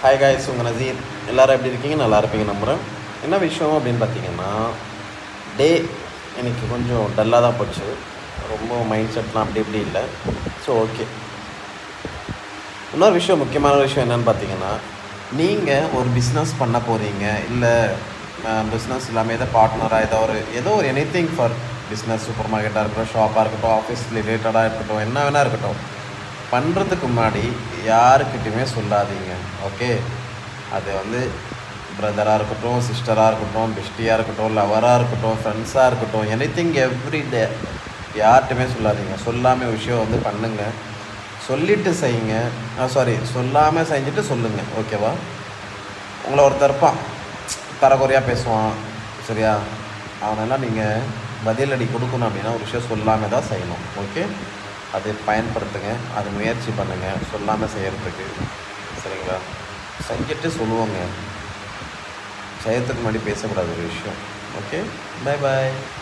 Hi guys, உங்கள் நசீர். எல்லோரும் எப்படி இருக்கீங்க? நல்லா இருப்பீங்க நம்புகிறேன். என்ன விஷயம் அப்படின்னு பார்த்தீங்கன்னா, டே எனக்கு கொஞ்சம் டல்லாக தான் போச்சு. ரொம்ப மைண்ட் செட்லாம் அப்படி இப்படி இல்லை. So okay. இன்னொரு விஷயம், முக்கியமான விஷயம் என்னென்னு பார்த்தீங்கன்னா, நீங்கள் ஒரு பிஸ்னஸ் பண்ண போகிறீங்க, இல்லை பிஸ்னஸ் இல்லாமல் ஏதோ ஒரு எனிதிங் ஃபார் பிஸ்னஸ், சூப்பர் மார்க்கெட்டாக இருக்கட்டும், ஷாப்பாக இருக்கட்டும், ஆஃபீஸ் ரிலேட்டடாக இருக்கட்டும், என்ன வேணால் இருக்கட்டும், பண்ணுறதுக்கு முன்னாடி யாருக்கிட்டையுமே சொல்லாதீங்க. ஓகே, அது வந்து பிரதராக இருக்கட்டும், சிஸ்டராக இருக்கட்டும், பெஸ்டியாக இருக்கட்டும், லவராக இருக்கட்டும், ஃப்ரெண்ட்ஸாக இருக்கட்டும், எனிதிங் எவ்ரி டே யார்கிட்டையுமே சொல்லாதீங்க. சொல்லாமல் விஷயம் வந்து பண்ணுங்கள். சொல்லிவிட்டு செய்யுங்க. சொல்லாமல் செஞ்சுட்டு சொல்லுங்கள். ஓகேவா? உங்களை ஒருத்தர் இருப்பான், தரக்குறையாக பேசுவான், சரியா? அவனெல்லாம் நீங்கள் பதிலடி கொடுக்கணும் அப்படின்னா ஒரு விஷயம் சொல்லாமல் தான் செய்யணும். ஓகே, அதை பயன்படுத்துங்க, அது முயற்சி பண்ணுங்கள் சொல்லாமல் செய்கிறதுக்கு. சரிங்களா? செஞ்சுட்டு சொல்லுவோங்க, செய்யறதுக்கு முன்னாடி பேசக்கூடாது ஒரு விஷயம். Okay, bye bye.